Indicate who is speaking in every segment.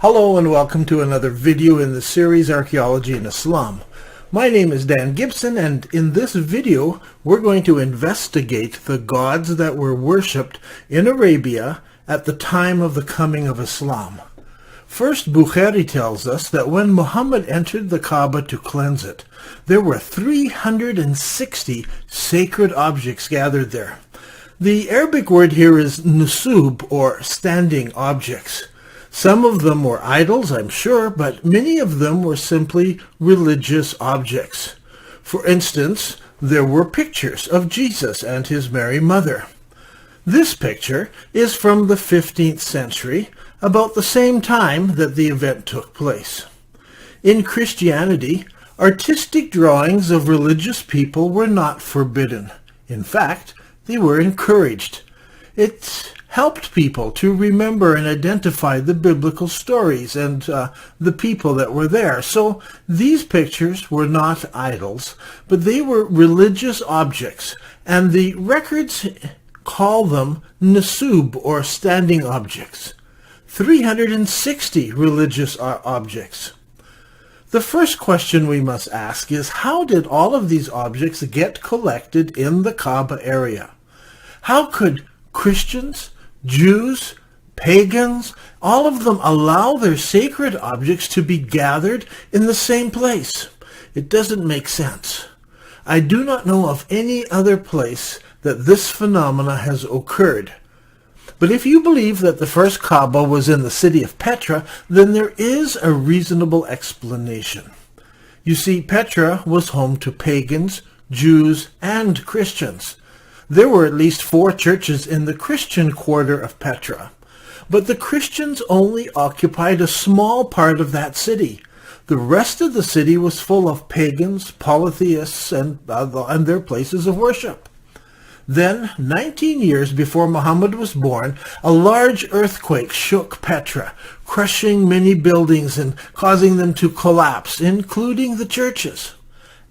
Speaker 1: Hello and welcome to another video in the series Archaeology in Islam. My name is Dan Gibson, and in this video we're going to investigate the gods that were worshipped in Arabia at the time of the coming of Islam. First, Bukhari tells us that when Muhammad entered the Kaaba to cleanse it, there were 360 sacred objects gathered there. The Arabic word here is nusub, or standing objects. Some of them were idols, I'm sure, but many of them were simply religious objects. For instance, there were pictures of Jesus and his Mary Mother. This picture is from the 15th century, about the same time that the event took place. In Christianity, artistic drawings of religious people were not forbidden. In fact, they were encouraged. It helped people to remember and identify the biblical stories and the people that were there. So these pictures were not idols, but they were religious objects, and the records call them nusub, or standing objects. 360 religious objects. The first question we must ask is, how did all of these objects get collected in the Kaaba area? How could Christians, Jews, pagans, all of them allow their sacred objects to be gathered in the same place? It doesn't make sense. I do not know of any other place that this phenomena has occurred. But if you believe that the first Kaaba was in the city of Petra, then there is a reasonable explanation. You see, Petra was home to pagans, Jews, and Christians. There were at least 4 churches in the Christian quarter of Petra, but the Christians only occupied a small part of that city. The rest of the city was full of pagans, polytheists, and their places of worship. Then, 19 years before Muhammad was born, a large earthquake shook Petra, crushing many buildings and causing them to collapse, including the churches.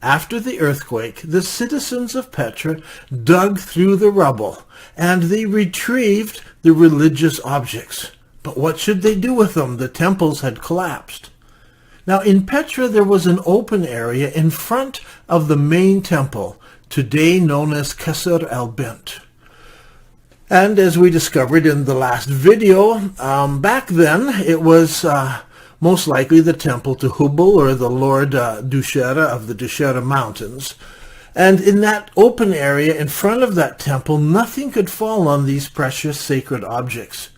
Speaker 1: After the earthquake, the citizens of Petra dug through the rubble, and they retrieved the religious objects. But what should they do with them? The temples had collapsed. Now, in Petra, there was an open area in front of the main temple, today known as Qasr al-Bint. And as we discovered in the last video, back then it was most likely the temple to Hubal, or the Lord Dushera of the Dushera Mountains. And in that open area in front of that temple, nothing could fall on these precious sacred objects.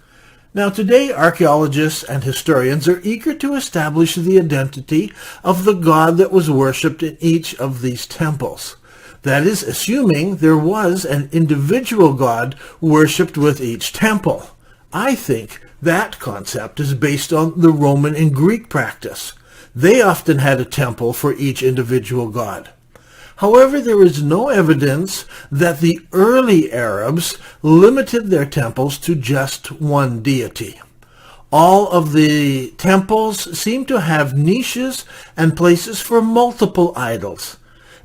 Speaker 1: Now today, archaeologists and historians are eager to establish the identity of the god that was worshipped in each of these temples. That is, assuming there was an individual god worshipped with each temple. I think that concept is based on the Roman and Greek practice. They often had a temple for each individual god. However, there is no evidence that the early Arabs limited their temples to just one deity. All of the temples seem to have niches and places for multiple idols.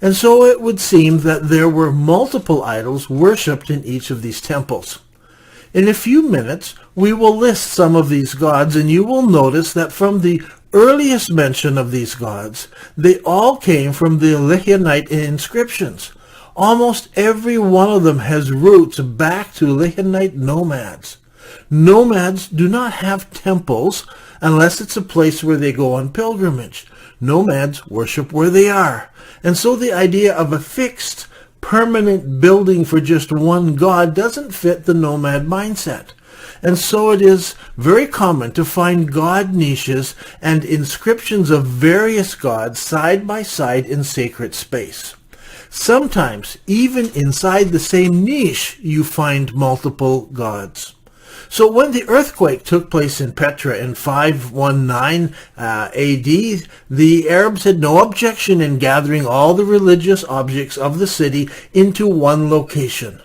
Speaker 1: And so it would seem that there were multiple idols worshipped in each of these temples. In a few minutes, we will list some of these gods, and you will notice that from the earliest mention of these gods, they all came from the Lihanite inscriptions. Almost every one of them has roots back to Lihanite nomads. Nomads do not have temples unless it's a place where they go on pilgrimage. Nomads worship where they are. And so the idea of a fixed, permanent building for just one god doesn't fit the nomad mindset. And so it is very common to find god niches and inscriptions of various gods side by side in sacred space. Sometimes, even inside the same niche, you find multiple gods. So when the earthquake took place in Petra in 519 AD, the Arabs had no objection in gathering all the religious objects of the city into one location.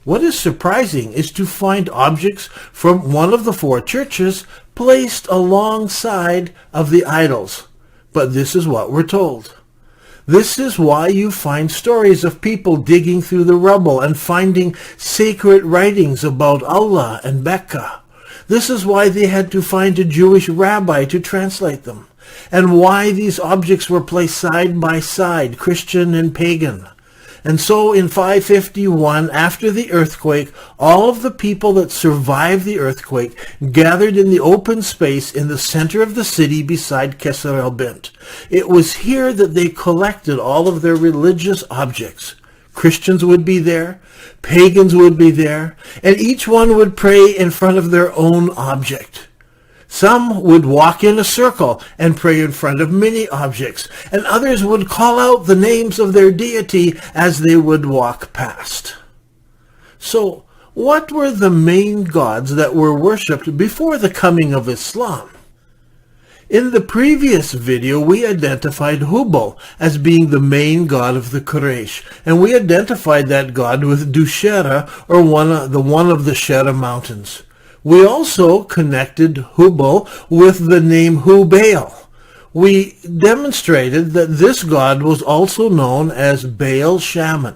Speaker 1: What is surprising is to find objects from one of the 4 churches placed alongside of the idols. But this is what we're told. This is why you find stories of people digging through the rubble and finding sacred writings about Allah and Mecca. This is why they had to find a Jewish rabbi to translate them, and why these objects were placed side by side, Christian and pagan. And so in 551, after the earthquake, all of the people that survived the earthquake gathered in the open space in the center of the city beside Kesser el-Bint. It was here that they collected all of their religious objects. Christians would be there, pagans would be there, and each one would pray in front of their own object. Some would walk in a circle and pray in front of many objects, and others would call out the names of their deity as they would walk past. So, what were the main gods that were worshipped before the coming of Islam? In the previous video, we identified Hubal as being the main god of the Quraysh, and we identified that god with Dushera, or one of the Shera mountains. We also connected Hubal with the name Hubail. We demonstrated that this god was also known as Baal Shaman.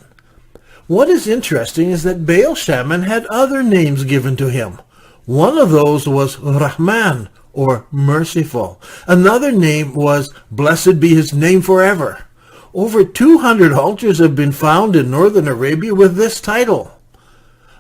Speaker 1: What is interesting is that Baal Shaman had other names given to him. One of those was Rahman, or merciful. Another name was Blessed be his name forever. Over 200 altars have been found in northern Arabia with this title.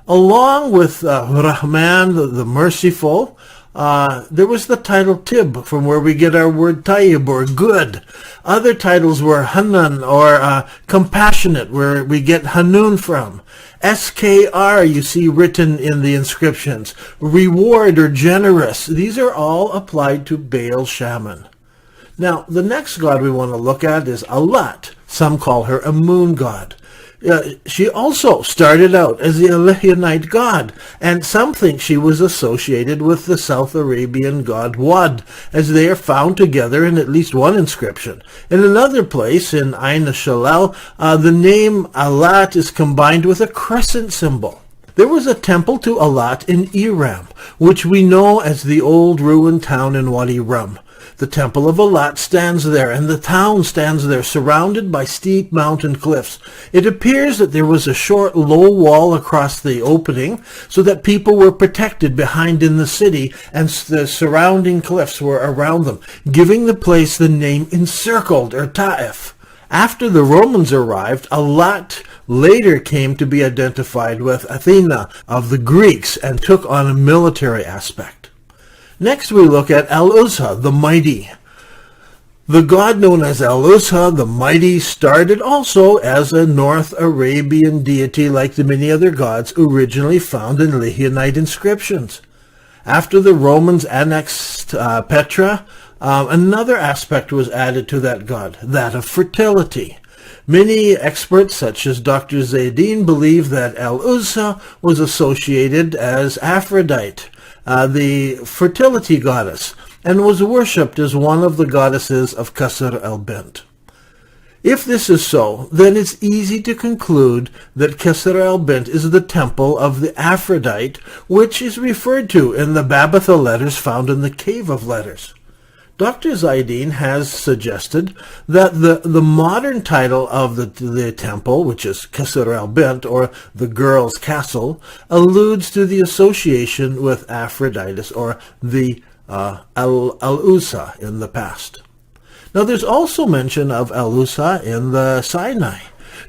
Speaker 1: Along with Rahman, the merciful, there was the title Tib, from where we get our word Tayyib, or good. Other titles were Hanan, or compassionate, where we get Hanun from. SKR, you see written in the inscriptions. Reward, or generous. These are all applied to Baal Shaman. Now, the next god we want to look at is Alat. Some call her a moon god. She also started out as the Elihionite god, and some think she was associated with the South Arabian god Wad, as they are found together in at least one inscription. In another place, in Ain Shalal, the name Alat is combined with a crescent symbol. There was a temple to Alat in Iram, which we know as the old ruined town in Wadi Rum. The temple of Alat stands there, and the town stands there, surrounded by steep mountain cliffs. It appears that there was a short, low wall across the opening, so that people were protected behind in the city, and the surrounding cliffs were around them, giving the place the name Encircled, or Ta'if. After the Romans arrived, Alat later came to be identified with Athena of the Greeks, and took on a military aspect. Next we look at Al-Uzza, the mighty. The god known as Al-Uzza, the mighty, started also as a North Arabian deity like the many other gods originally found in Lihionite inscriptions. After the Romans annexed Petra, another aspect was added to that god, that of fertility. Many experts, such as Dr. Zaydin, believe that Al-Uzza was associated as Aphrodite, the fertility goddess, and was worshipped as one of the goddesses of Kasr el-Bint. If this is so, then it's easy to conclude that Kasr el-Bint is the temple of the Aphrodite, which is referred to in the Babatha letters found in the Cave of Letters. Dr. Zaydin has suggested that the modern title of the temple, which is Kasr el-Bint, or the girl's castle, alludes to the association with Aphrodite, or the Al-Uzza in the past. Now there's also mention of Al-Uzza in the Sinai.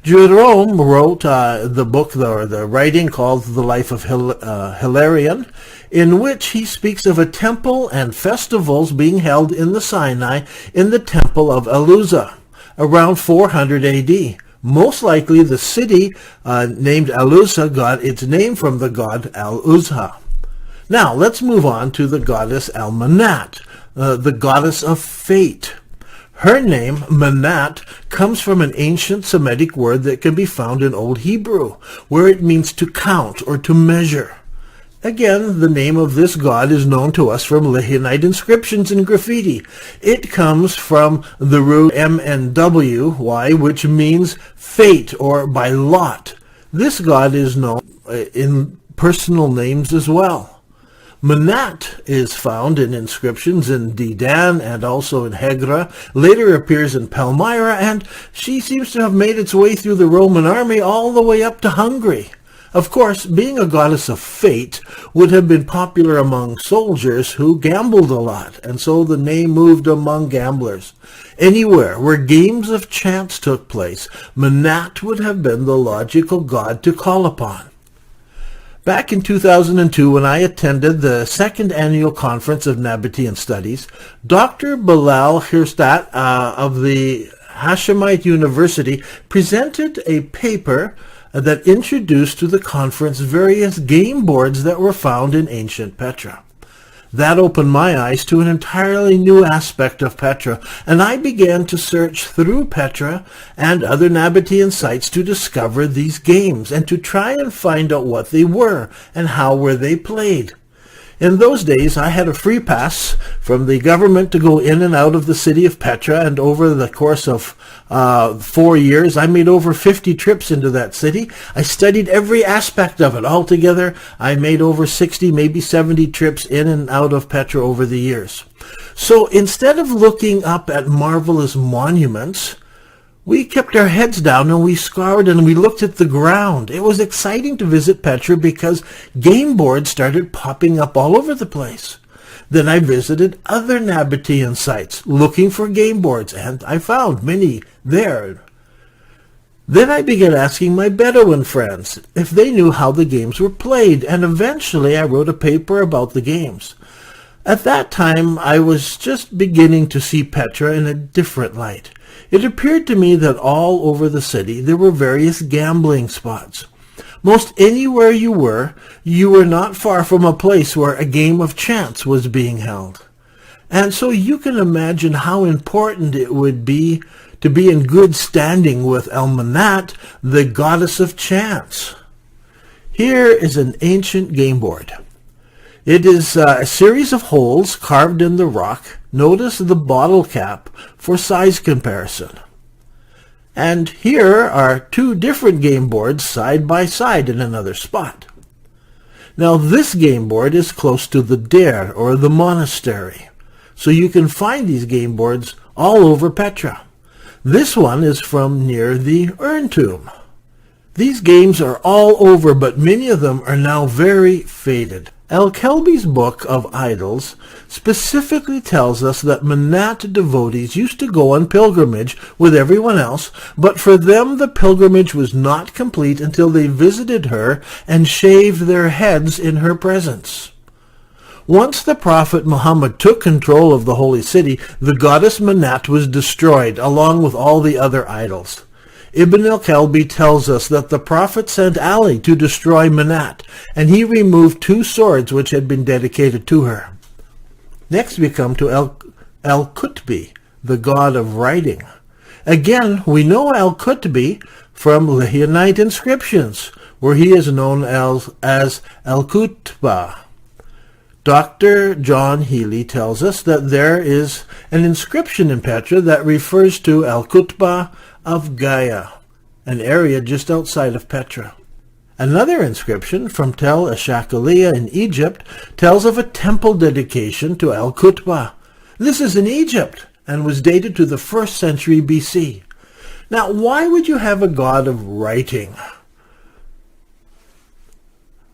Speaker 1: Jerome wrote the book, or the writing called The Life of Hilarion, in which he speaks of a temple and festivals being held in the Sinai in the temple of Al-Uzza around 400 AD. Most likely the city named Al-Uzza got its name from the god Al-Uzza. Now let's move on to the goddess Al-Manat, the goddess of fate. Her name, Manat, comes from an ancient Semitic word that can be found in Old Hebrew, where it means to count or to measure. Again, the name of this god is known to us from Lihionite inscriptions and graffiti. It comes from the root MNWY, which means fate or by lot. This god is known in personal names as well. Manat is found in inscriptions in Dedan and also in Hegra, later appears in Palmyra, and she seems to have made its way through the Roman army all the way up to Hungary. Of course, being a goddess of fate would have been popular among soldiers who gambled a lot, and so the name moved among gamblers. Anywhere where games of chance took place, Manat would have been the logical god to call upon. Back in 2002, when I attended the second annual conference of Nabatean Studies, Dr. Bilal Hirstat of the Hashemite University presented a paper that introduced to the conference various game boards that were found in ancient Petra. That opened my eyes to an entirely new aspect of Petra, and I began to search through Petra and other Nabatean sites to discover these games and to try and find out what they were and how were they played. In those days, I had a free pass from the government to go in and out of the city of Petra, and over the course of 4 years, I made over 50 trips into that city. I studied every aspect of it. Altogether, I made over 60, maybe 70 trips in and out of Petra over the years. So instead of looking up at marvelous monuments, we kept our heads down and we scoured and we looked at the ground. It was exciting to visit Petra because game boards started popping up all over the place. Then I visited other Nabatean sites looking for game boards, and I found many there. Then I began asking my Bedouin friends if they knew how the games were played, and eventually I wrote a paper about the games. At that time, I was just beginning to see Petra in a different light. It appeared to me that all over the city there were various gambling spots. Most anywhere you were not far from a place where a game of chance was being held. And so you can imagine how important it would be to be in good standing with El-Manat, the goddess of chance. Here is an ancient game board. It is a series of holes carved in the rock. Notice the bottle cap for size comparison. And here are two different game boards side by side in another spot. Now this game board is close to the Deir, or the monastery. So you can find these game boards all over Petra. This one is from near the urn tomb. These games are all over, but many of them are now very faded. Al-Kelbi's Book of Idols specifically tells us that Manat devotees used to go on pilgrimage with everyone else, but for them the pilgrimage was not complete until they visited her and shaved their heads in her presence. Once the Prophet Muhammad took control of the holy city, the goddess Manat was destroyed, along with all the other idols. Ibn al-Kalbi tells us that the Prophet sent Ali to destroy Manat, and he removed 2 swords which had been dedicated to her. Next we come to Al-Qutbi, the god of writing. Again, we know Al-Qutbi from Lihianite inscriptions, where he is known as Al-Qutba. Dr. John Healy tells us that there is an inscription in Petra that refers to Al-Qutba of Gaia, an area just outside of Petra. Another inscription from Tel Ashakaliya in Egypt tells of a temple dedication to Al-Qutba. This is in Egypt and was dated to the 1st century BC. Now, why would you have a god of writing?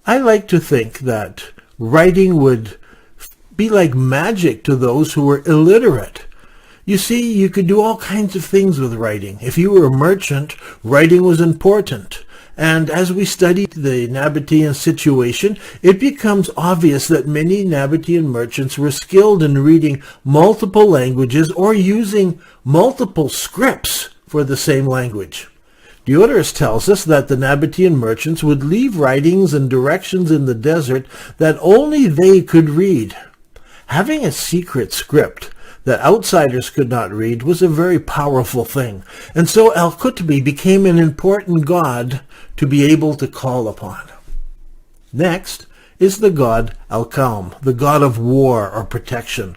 Speaker 1: I like to think that writing would be like magic to those who were illiterate. You see, you could do all kinds of things with writing. If you were a merchant, writing was important. And as we study the Nabatean situation, it becomes obvious that many Nabatean merchants were skilled in reading multiple languages or using multiple scripts for the same language. Diodorus tells us that the Nabatean merchants would leave writings and directions in the desert that only they could read. Having a secret script that outsiders could not read was a very powerful thing, and so Al-Qutbi became an important god to be able to call upon. Next is the god Al-Qawm, the god of war or protection.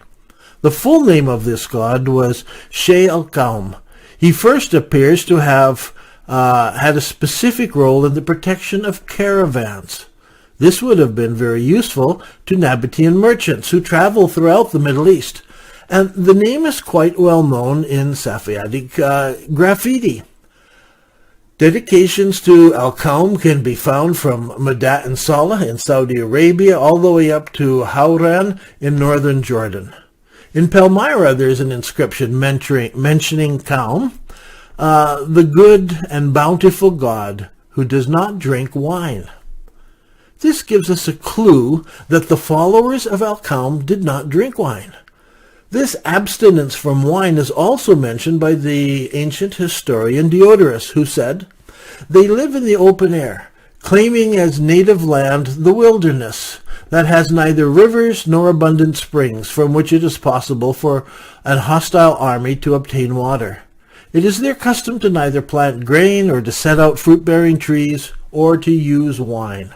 Speaker 1: The full name of this god was Sheh Al-Qawm. He first appears to have had a specific role in the protection of caravans. This would have been very useful to Nabatean merchants who travel throughout the Middle East. And the name is quite well known in Safavidic graffiti. Dedications to Al-Kaum can be found from Madat and Salah in Saudi Arabia all the way up to Hawran in northern Jordan. In Palmyra, there's an inscription mentioning Kaum, the good and bountiful God who does not drink wine. This gives us a clue that the followers of Al-Kaum did not drink wine. This abstinence from wine is also mentioned by the ancient historian Diodorus, who said, "They live in the open air, claiming as native land the wilderness that has neither rivers nor abundant springs from which it is possible for an hostile army to obtain water. It is their custom to neither plant grain or to set out fruit-bearing trees or to use wine.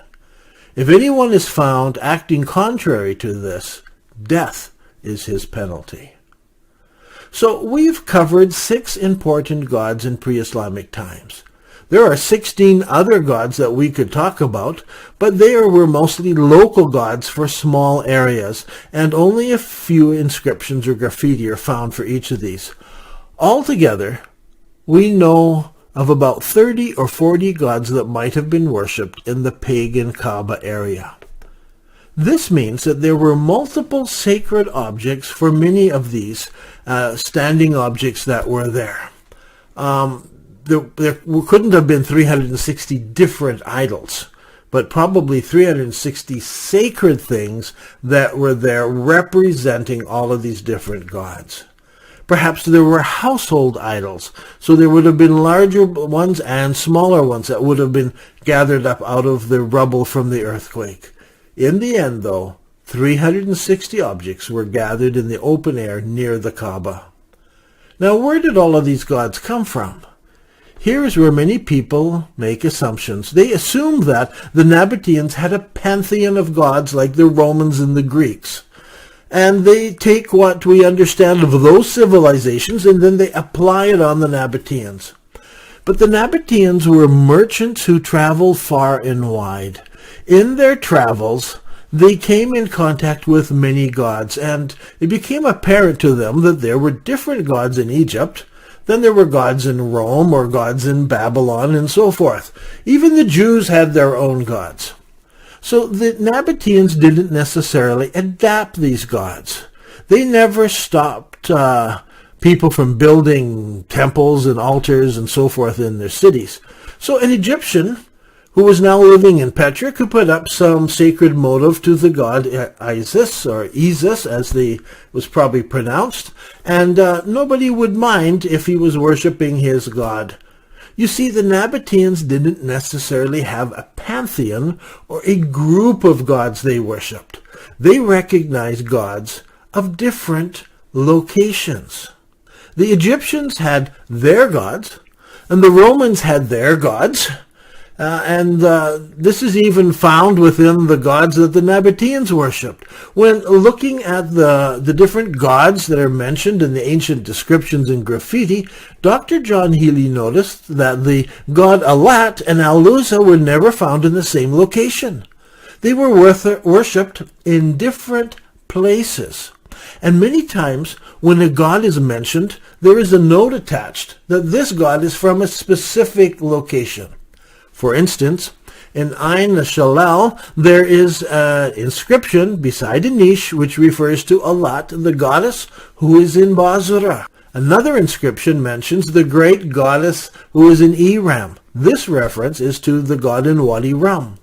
Speaker 1: If anyone is found acting contrary to this, death is his penalty." So we've covered 6 important gods in pre-Islamic times. There are 16 other gods that we could talk about, but they were mostly local gods for small areas, and only a few inscriptions or graffiti are found for each of these. Altogether, we know of about 30 or 40 gods that might have been worshipped in the pagan Kaaba area. This means that there were multiple sacred objects for many of these standing objects that were there. There couldn't have been 360 different idols, but probably 360 sacred things that were there representing all of these different gods. Perhaps there were household idols, so there would have been larger ones and smaller ones that would have been gathered up out of the rubble from the earthquake. In the end, though, 360 objects were gathered in the open air near the Kaaba. Now, where did all of these gods come from? Here is where many people make assumptions. They assume that the Nabateans had a pantheon of gods like the Romans and the Greeks. And they take what we understand of those civilizations and then they apply it on the Nabateans. But the Nabateans were merchants who traveled far and wide. In their travels, they came in contact with many gods, and it became apparent to them that there were different gods in Egypt than there were gods in Rome or gods in Babylon and so forth. Even the Jews had their own gods. So the Nabateans didn't necessarily adapt these gods. They never stopped people from building temples and altars and so forth in their cities. So an Egyptian who was now living in Petra could put up some sacred motive to the god Isis, or Isis as was probably pronounced, and nobody would mind if he was worshipping his god. You see, the Nabateans didn't necessarily have a pantheon or a group of gods they worshipped. They recognized gods of different locations. The Egyptians had their gods, and the Romans had their gods, and this is even found within the gods that the Nabateans worshipped. When looking at the different gods that are mentioned in the ancient descriptions in graffiti, Dr. John Healy noticed that the god Alat and Al-Lusa were never found in the same location. They were worshipped in different places. And many times when a god is mentioned, there is a note attached that this god is from a specific location. For instance, in Ain Shalal, there is an inscription beside a niche which refers to Alat, the goddess who is in Basra. Another inscription mentions the great goddess who is in Iram. This reference is to the god in Wadi Rum.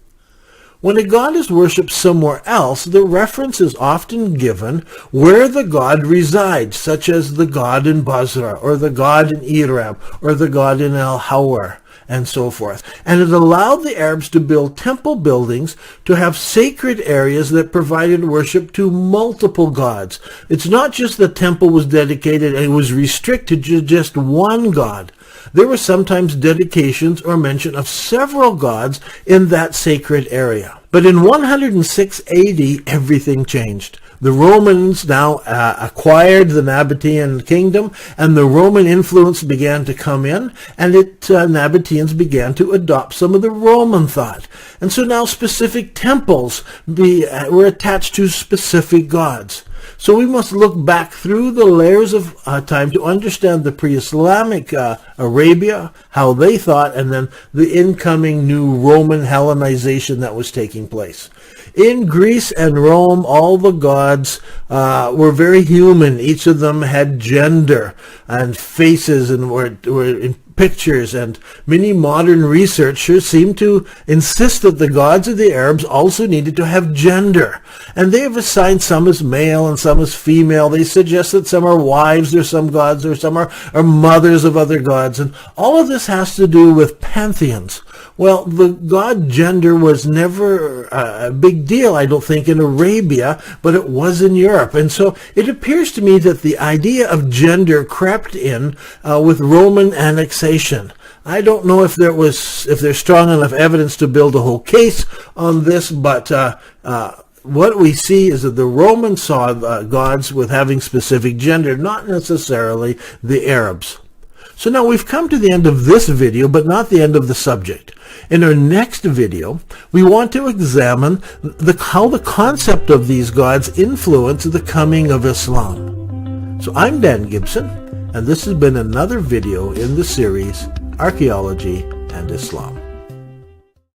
Speaker 1: When a god is worshipped somewhere else, the reference is often given where the god resides, such as the god in Basra, or the god in Iram, or the god in Al-Hawar, and so forth. And it allowed the Arabs to build temple buildings to have sacred areas that provided worship to multiple gods. It's not just the temple was dedicated and it was restricted to just one god. There were sometimes dedications or mention of several gods in that sacred area. But in 106 AD, everything changed. The Romans now acquired the Nabatean kingdom, and the Roman influence began to come in, and Nabateans began to adopt some of the Roman thought. And so now specific temples were attached to specific gods. So we must look back through the layers of time to understand the pre-Islamic Arabia, how they thought, and then the incoming new Roman Hellenization that was taking place. In Greece and Rome, all the gods were very human. Each of them had gender and faces and were in pictures, and many modern researchers seem to insist that the gods of the Arabs also needed to have gender. And they have assigned some as male and some as female. They suggest that some are wives or some gods, or some are mothers of other gods. And all of this has to do with pantheons. Well, the god gender was never a big deal, I don't think, in Arabia, but it was in Europe. And so it appears to me that the idea of gender crept in with Roman annexation. I don't know if there's strong enough evidence to build a whole case on this, but what we see is that the Romans saw gods with having specific gender, not necessarily the Arabs. So now we've come to the end of this video, but not the end of the subject. In our next video, we want to examine how the concept of these gods influenced the coming of Islam. So I'm Dan Gibson, and this has been another video in the series Archaeology and Islam.